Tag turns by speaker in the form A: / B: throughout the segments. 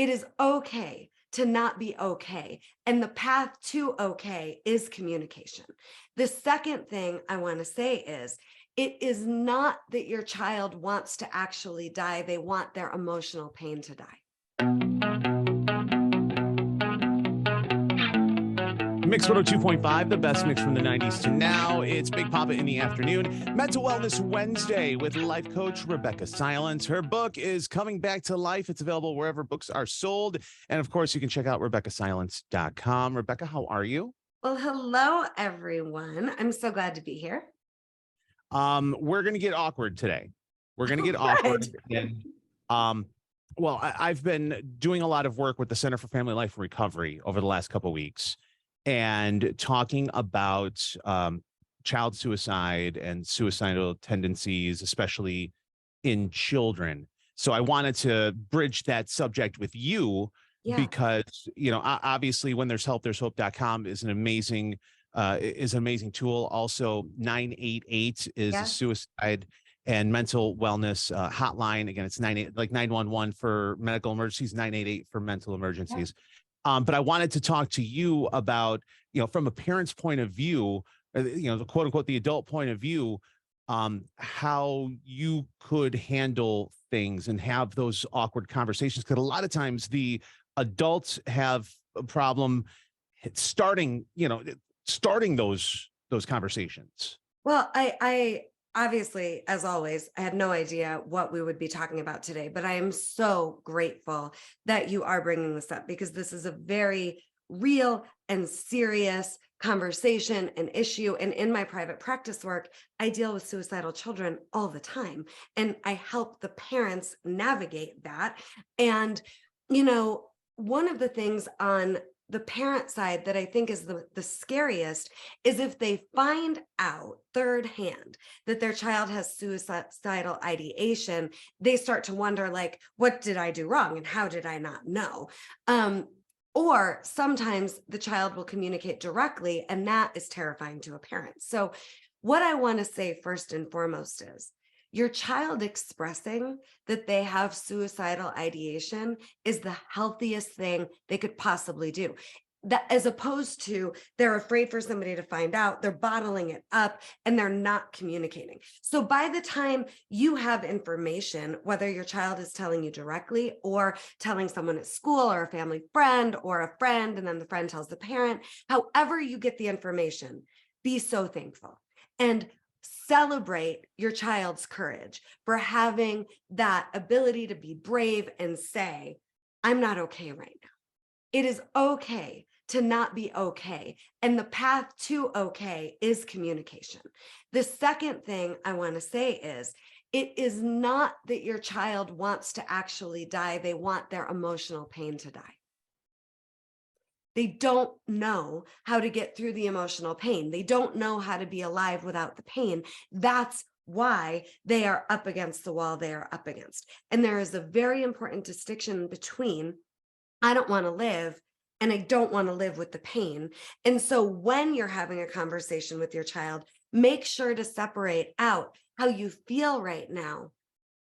A: It is okay to not be okay. And the path to okay is communication. The second thing I want to say is it is not that your child wants to actually die. They want their emotional pain to die.
B: Mix 102.5, the best mix from the 90s to now. It's Big Poppa in the afternoon. Mental Wellness Wednesday with life coach Rebeccah Silence. Her book is Coming Back to Life. It's available wherever books are sold. And of course, you can check out RebeccahSilence.com. Rebeccah, how are you?
A: Well, hello, everyone. I'm so glad to be here.
B: We're going to get awkward today. We're going to get
A: Right.
B: awkward. And, I've been doing a lot of work with the Center for Family Life and Recovery over the last couple of weeks and talking about child suicide and suicidal tendencies, especially in children. So I wanted to bridge that subject with you because, obviously when there's help, there's hope.com is an amazing tool. Also 988 is a suicide and mental wellness hotline. Again, it's 98, like 911 for medical emergencies, 988 for mental emergencies. But I wanted to talk to you about, from a parent's point of view, the quote unquote, the adult point of view, how you could handle things and have those awkward conversations. Because a lot of times the adults have a problem starting those conversations.
A: Well, I obviously, as always, I had no idea what we would be talking about today, but I am so grateful that you are bringing this up because this is a very real and serious conversation and issue. And in my private practice work, I deal with suicidal children all the time, and I help the parents navigate that. And, one of the things on the parent side that I think is the scariest is if they find out third hand that their child has suicidal ideation, they start to wonder, like, what did I do wrong? And how did I not know? Or sometimes the child will communicate directly, and that is terrifying to a parent. So what I want to say first and foremost is your child expressing that they have suicidal ideation is the healthiest thing they could possibly do. That, as opposed to they're afraid for somebody to find out, they're bottling it up and they're not communicating. So by the time you have information, whether your child is telling you directly or telling someone at school or a family friend or a friend, and then the friend tells the parent, however you get the information, be so thankful and celebrate your child's courage for having that ability to be brave and say, I'm not okay right now. It is okay to not be okay. And the path to okay is communication. The second thing I want to say is it is not that your child wants to actually die. They want their emotional pain to die. They don't know how to get through the emotional pain. They don't know how to be alive without the pain. That's why they are up against the wall they are up against. And there is a very important distinction between I don't want to live and I don't want to live with the pain. And so when you're having a conversation with your child, make sure to separate out how you feel right now.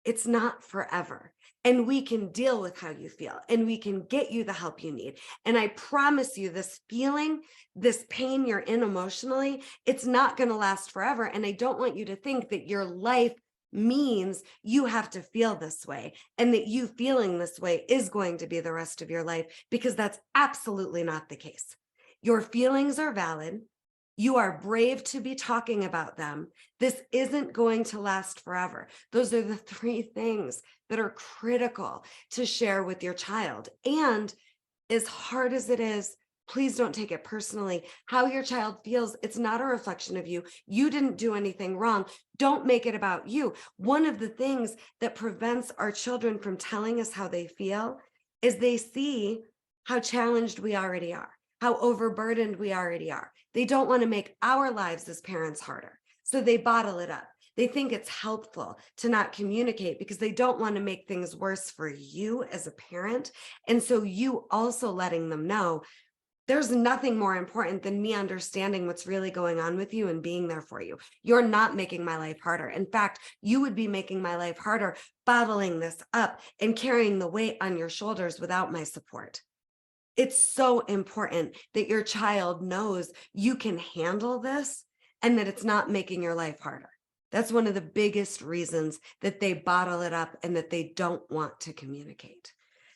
A: It's not forever. And we can deal with how you feel and we can get you the help you need. And I promise you, this feeling, this pain you're in emotionally, it's not going to last forever. And I don't want you to think that your life means you have to feel this way and that you feeling this way is going to be the rest of your life, because that's absolutely not the case. Your feelings are valid. You are brave to be talking about them. This isn't going to last forever. Those are the three things that are critical to share with your child. And as hard as it is, please don't take it personally. How your child feels, it's not a reflection of you. You didn't do anything wrong. Don't make it about you. One of the things that prevents our children from telling us how they feel is they see how challenged we already are, how overburdened we already are. They don't want to make our lives as parents harder. So they bottle it up. They think it's helpful to not communicate because they don't want to make things worse for you as a parent. And so you also letting them know, There's nothing more important than me understanding what's really going on with you and being there for you. You're not making my life harder. In fact, you would be making my life harder bottling this up and carrying the weight on your shoulders without my support. It's so important that your child knows you can handle this and that it's not making your life harder. That's one of the biggest reasons that they bottle it up and that they don't want to communicate.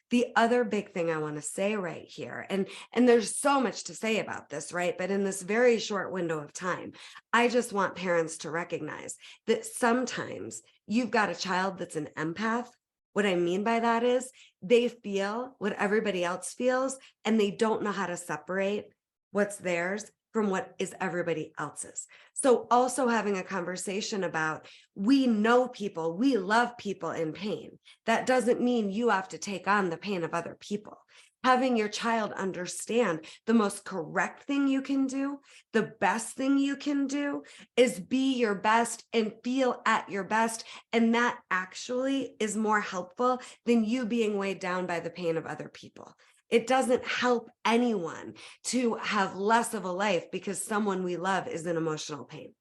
A: The other big thing I want to say right here, and there's so much to say about this, right? But in this very short window of time, I just want parents to recognize that sometimes you've got a child that's an empath. What I mean by that is they feel what everybody else feels, and they don't know how to separate what's theirs from what is everybody else's. So also having a conversation about, we know people, we love people in pain. That doesn't mean you have to take on the pain of other people. Having your child understand the most correct thing you can do, the best thing you can do is be your best and feel at your best. And that actually is more helpful than you being weighed down by the pain of other people. It doesn't help anyone to have less of a life because someone we love is in emotional pain.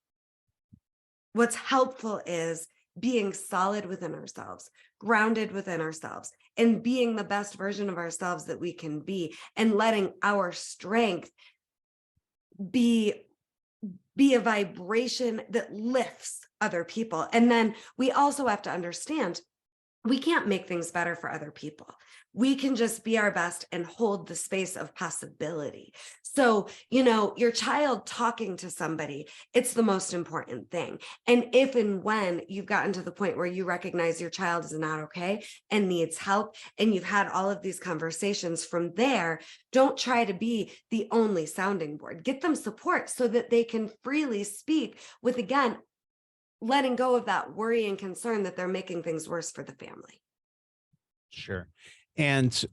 A: What's helpful is being solid within ourselves, grounded within ourselves, and being the best version of ourselves that we can be, and letting our strength be a vibration that lifts other people. And then we also have to understand we can't make things better for other people. We can just be our best and hold the space of possibility. So, your child talking to somebody, it's the most important thing. And if and when you've gotten to the point where you recognize your child is not okay and needs help, and you've had all of these conversations from there, don't try to be the only sounding board. Get them support so that they can freely speak with, again, letting go of that worry and concern that they're making things worse for the family.
B: Sure. And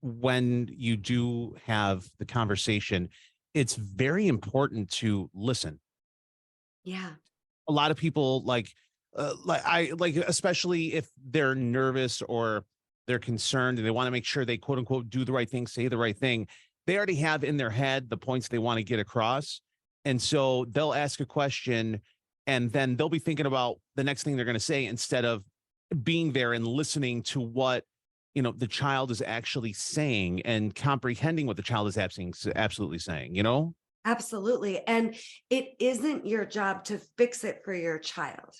B: when you do have the conversation, it's very important to listen.
A: Yeah.
B: A lot of people especially if they're nervous or they're concerned and they want to make sure they quote unquote do the right thing, say the right thing. They already have in their head the points they want to get across. And so they'll ask a question and then they'll be thinking about the next thing they're going to say instead of being there and listening to what the child is actually saying and comprehending what the child is absolutely saying.
A: Absolutely. And it isn't your job to fix it for your child.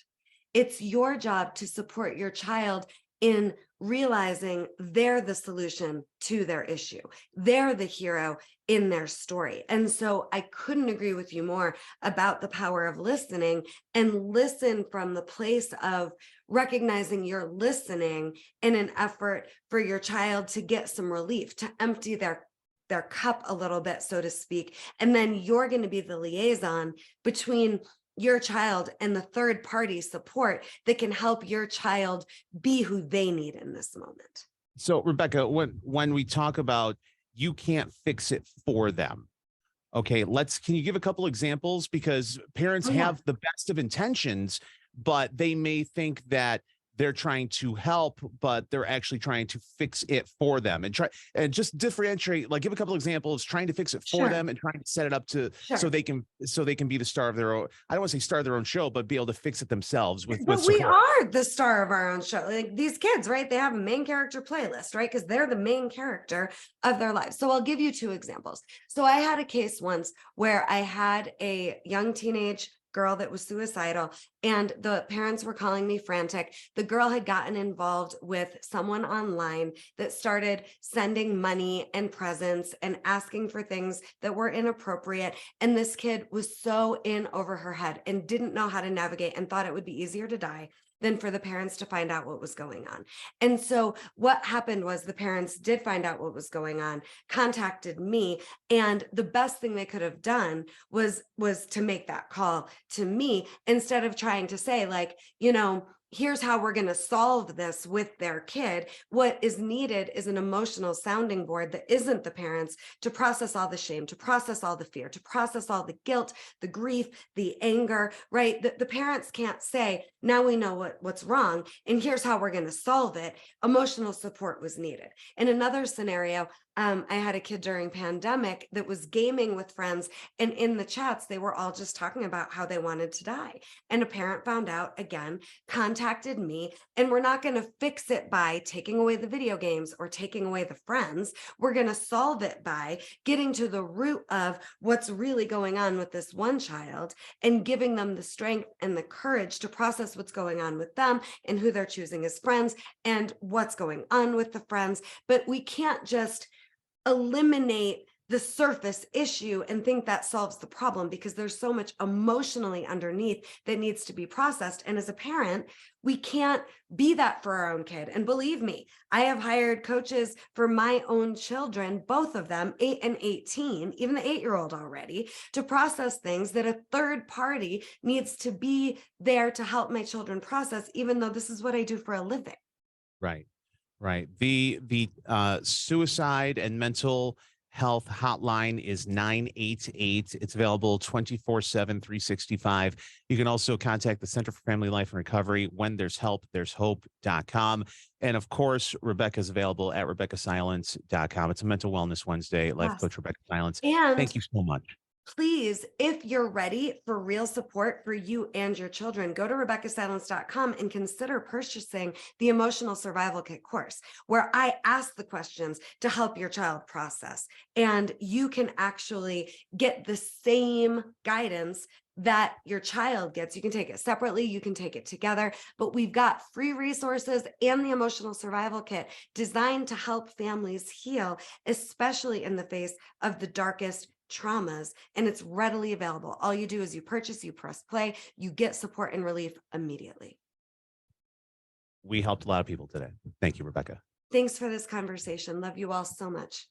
A: It's your job to support your child in realizing they're the solution to their issue. They're the hero in their story. And so I couldn't agree with you more about the power of listening, and listen from the place of recognizing you're listening in an effort for your child to get some relief, to empty their cup a little bit, so to speak. And then you're going to be the liaison between your child and the third party support that can help your child be who they need in this moment.
B: So, Rebeccah, when we talk about you can't fix it for them, okay, can you give a couple examples? Because parents have the best of intentions, but they may think that they're trying to help, but they're actually trying to fix it for them, and just differentiate, give a couple examples, trying to fix it for them and trying to set it up so they can be the star of their own. I don't want to say star of their own show, but be able to fix it themselves with
A: But
B: support.
A: we are the star of our own show. Like these kids, right? They have a main character playlist, right? Because they're the main character of their lives. So I'll give you two examples. So I had a case once where I had a young teenage girl that was suicidal, and the parents were calling me frantic. The girl had gotten involved with someone online that started sending money and presents and asking for things that were inappropriate. And this kid was so in over her head and didn't know how to navigate, and thought it would be easier to die than for the parents to find out what was going on. And so what happened was the parents did find out what was going on, contacted me, and the best thing they could have done was to make that call to me instead of trying to say, here's how we're going to solve this with their kid. What is needed is an emotional sounding board that isn't the parents, to process all the shame, to process all the fear, to process all the guilt, the grief, the anger, right? The parents can't say, now we know what's wrong, and here's how we're going to solve it. Emotional support was needed. In another scenario, I had a kid during pandemic that was gaming with friends, and in the chats, they were all just talking about how they wanted to die. And a parent found out, again, contacted me, and we're not going to fix it by taking away the video games or taking away the friends. We're going to solve it by getting to the root of what's really going on with this one child and giving them the strength and the courage to process what's going on with them and who they're choosing as friends and what's going on with the friends. But we can't just eliminate the surface issue and think that solves the problem, because there's so much emotionally underneath that needs to be processed. And as a parent, we can't be that for our own kid. And believe me, I have hired coaches for my own children, both of them, 8 and 18, even the 8-year-old already, to process things that a third party needs to be there to help my children process, even though this is what I do for a living.
B: Right. Right. The suicide and mental health hotline is 988. It's available 24/7, 365. You can also contact the Center for Family Life and Recovery. When there's help, there's hope.com. And of course, Rebecca is available at RebeccahSilence.com. It's a Mental Wellness Wednesday. Life
A: Yes.
B: coach Rebecca Silence.
A: And
B: Thank you so much.
A: please, if you're ready for real support for you and your children, go to RebeccahSilence.com and consider purchasing the Emotional Survival Kit course, where I ask the questions to help your child process. And you can actually get the same guidance that your child gets. You can take it separately, you can take it together, but we've got free resources and the Emotional Survival Kit designed to help families heal, especially in the face of the darkest traumas, and it's readily available. All you do is you purchase, you press play, you get support and relief immediately.
B: We helped a lot of people today. Thank you, Rebecca.
A: Thanks for this conversation. Love you all so much.